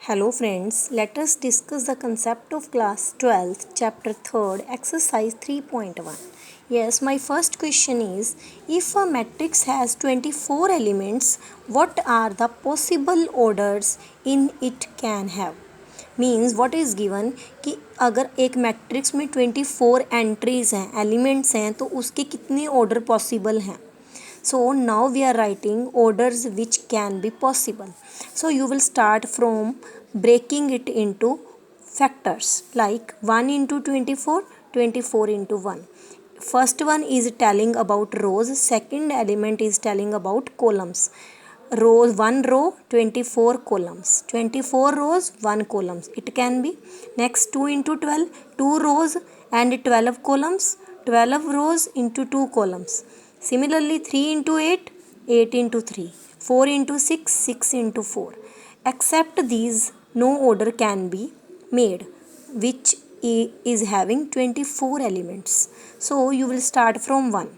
Hello friends, let us discuss the concept of class 12th chapter 3rd exercise 3.1. Yes, my first question is, if a matrix has 24 elements, what are the possible orders in it can have? Means what is given कि अगर एक matrix में 24 entries हैं elements हैं तो उसके कितने order possible हैं. So now we are writing orders which can be possible. So you will start from breaking it into factors like 1 into 24, 24 into 1. First one is telling about rows, second element is telling about columns. Rows, 1 row, 24 columns, 24 rows, 1 columns. It can be next 2 into 12, 2 rows and 12 columns, 12 rows into 2 columns. Similarly 3 into 8, 8 into 3, 4 into 6, 6 into 4. Except these, no order can be made which is having 24 elements. So you will start from 1.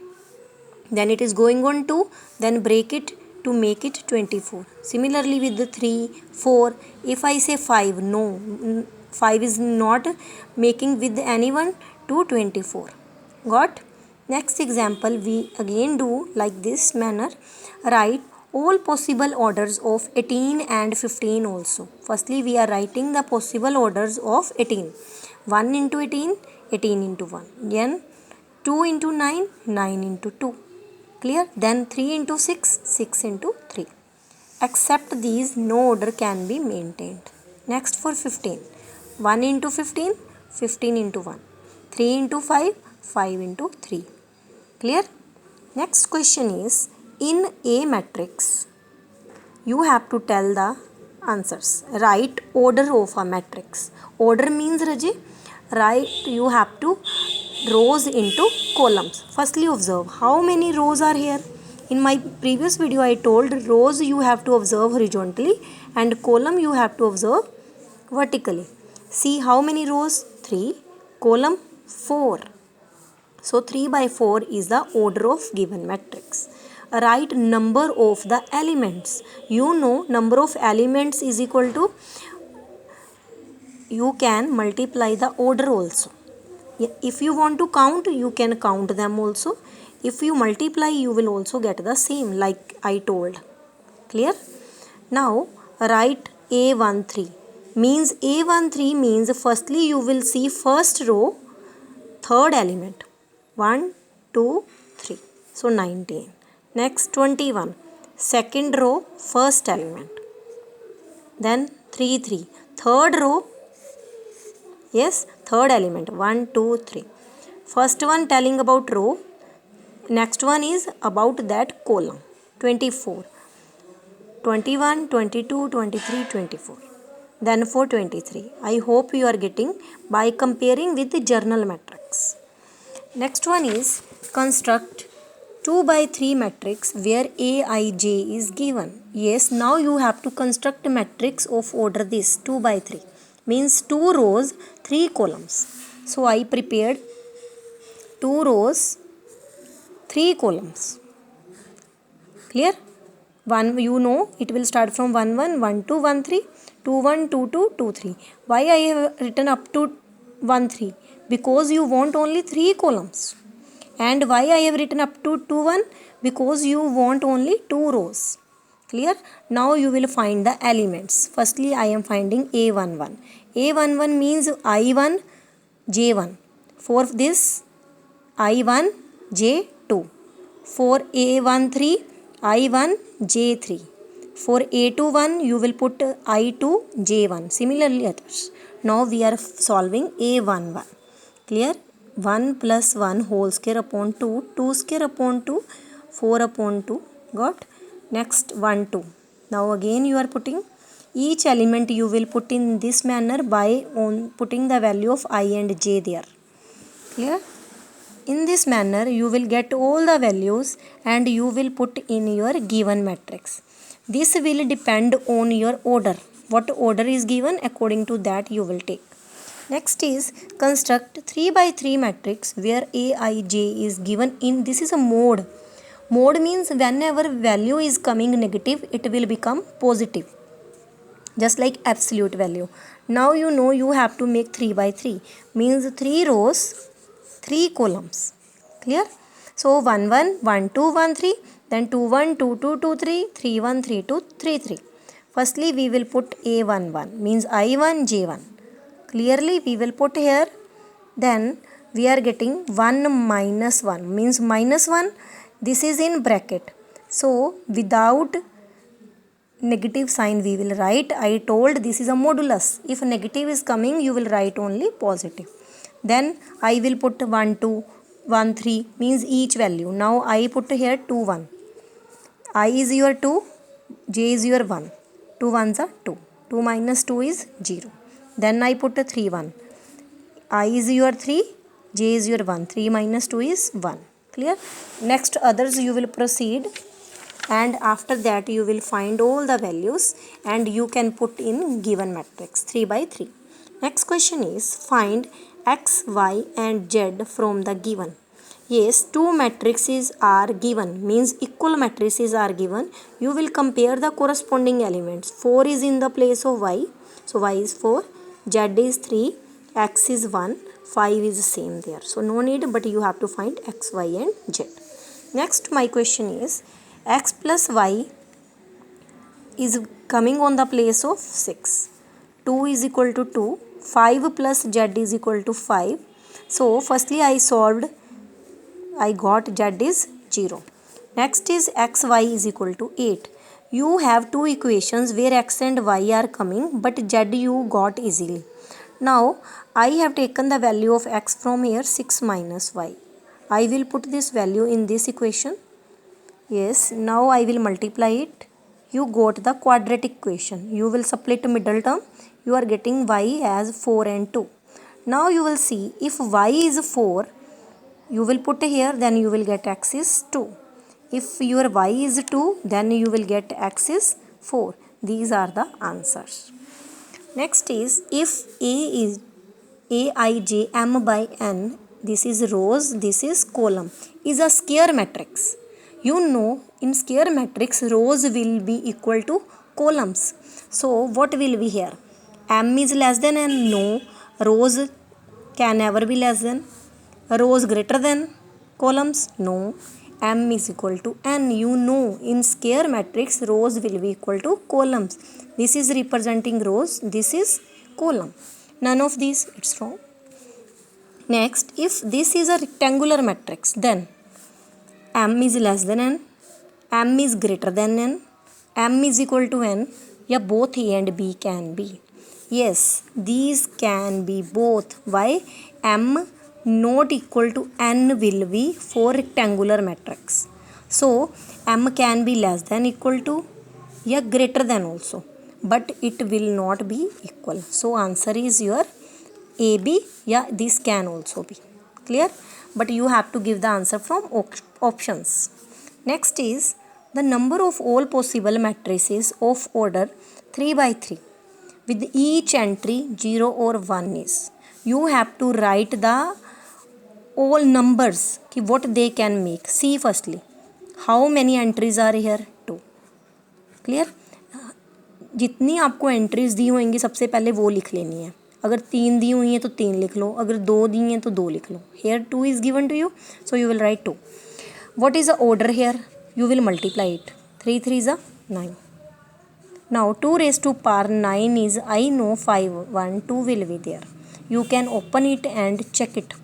Then it is going on 2, then break it to make it 24. Similarly with the 3, 4, if I say 5, no, 5 is not making with anyone to 24. Got? Next example we again do like this manner. Write all possible orders of 18 and 15 also. Firstly we are writing the possible orders of 18. 1 into 18, 18 into 1. Then 2 into 9, 9 into 2. Clear? Then 3 into 6, 6 into 3. Except these, no order can be maintained. Next for 15. 1 into 15, 15 into 1. 3 into 5, 5 into 3. Clear? Next question is, in a matrix, you have to tell the answers. Write order of a matrix. Order means, Raji, write, you have to rows into columns. Firstly observe how many rows are here. In my previous video I told rows you have to observe horizontally and column you have to observe vertically. See how many rows? 3, column 4. So 3 by 4 is the order of given matrix. Write number of the elements. You know number of elements is equal to, you can multiply the order also. If you want to count, you can count them also. If you multiply, you will also get the same like I told. Clear? Now write A13. Means A13 means firstly you will see first row, third element. 1, 2, 3. So 19. Next 21. Second row, first element. Then 3, 3. Third row, yes, third element. 1, 2, 3. First one telling about row. Next one is about that column. 24. 21, 22, 23, 24. Then for 23. I hope you are getting by comparing with the journal matrix. Next one is construct 2 by 3 matrix where Aij is given. Yes, now you have to construct a matrix of order this 2 by 3. Means 2 rows, 3 columns. So I prepared 2 rows, 3 columns. Clear? 1, you know it will start from 1 1, 1 2, 1 3, 2 1, 2 2, 2 3. Why I have written up to 1 3? Because you want only 3 columns. And why I have written up to 2 1? Because you want only 2 rows. Clear? Now you will find the elements. Firstly I am finding A11. A11 means I1 J1. For this I1 J2. For A13 I1 J3. For A21 you will put I2 J1. Similarly others. Now we are solving A11. Clear? 1 plus 1 whole square upon 2, 2 square upon 2, 4 upon 2. Got? Next 1 2. Now again you are putting each element you will put in this manner by putting the value of I and J there. Clear? In this manner you will get all the values and you will put in your given matrix. This will depend on your order. What order is given, according to that you will take. Next is construct 3 by 3 matrix where Aij is given in, this is a mode. Mode means whenever value is coming negative, it will become positive. just like absolute value. Now you know you have to make 3 by 3, means 3 rows 3 columns. Clear? So 1 1 1 2 1 3, then 2 1 2 2 2 3 3 1 3 2 3 3. Firstly we will put A1 1, means I1 J1. Clearly we will put here, then we are getting 1 minus 1, means minus 1, this is in bracket. So without negative sign we will write. I told this is a modulus. If negative is coming you will write only positive. Then I will put 1 2 1 3, means each value. Now I put here 2 1. I is your 2, J is your 1. 2 ones are 2. 2 minus 2 is 0. Then I put a 3 1. I is your 3, J is your 1. 3 minus 2 is 1. Clear? Next others you will proceed, and after that you will find all the values and you can put in given matrix 3 by 3. Next question is find x, y and z from the given. Yes, two matrices are given, means equal matrices are given. You will compare the corresponding elements. 4 is in the place of y, so y is 4, z is 3, x is 1, 5 is same there. So no need, but you have to find x, y and z. Next my question is x plus y is coming on the place of 6. 2 is equal to 2. 5 plus z is equal to 5. So firstly I solved, I got z is 0. Next is x, y is equal to 8. You have two equations where x and y are coming, but z you got easily. Now I have taken the value of x from here, 6 minus y. I will put this value in this equation. Yes, now I will multiply it. You got the quadratic equation. You will split middle term. You are getting y as 4 and 2. Now you will see if y is 4, you will put here, then you will get x is 2. If your y is 2, then you will get x is 4. These are the answers. Next is if A is Aij m by n, this is rows, this is column, is a square matrix. You know in square matrix rows will be equal to columns. So what will be here? M is less than n? No. Rows can never be less than. Rows greater than columns? No. M is equal to n. You know in square matrix rows will be equal to columns. This is representing rows, this is column. None of these, it's wrong. Next, if this is a rectangular matrix, then m is less than n, m is greater than n, m is equal to n, या both A and B can be. Yes, these can be both. Why? M not equal to n will be for rectangular matrix. So m can be less than equal to या greater than also, but it will not be equal. So answer is your AB, या this can also be. Clear? But you have to give the answer from options. Next is the number of all possible matrices of order 3 by 3 with each entry 0 or 1 is. You have to write the all numbers कि what they can make. See firstly how many entries are here? 2. Clear? जितनी आपको entries दी होंगी सबसे पहले वो लिख लेनी है. अगर 3 दी हुई हैं तो 3 लिख लो, अगर 2 दी हैं तो 2 लिख लो. Here 2 is given to you, so you will write 2. What is the order here? You will multiply it. 3 3 is 9. Now 2 raised to power 9 is, I know 5 1 2 will be there. You can open it and check it.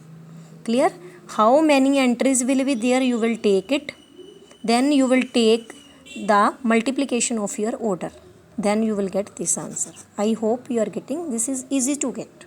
Clear? How many entries will be there? You will take it. Then you will take the multiplication of your order. Then you will get this answer. I hope you are getting. This is easy to get.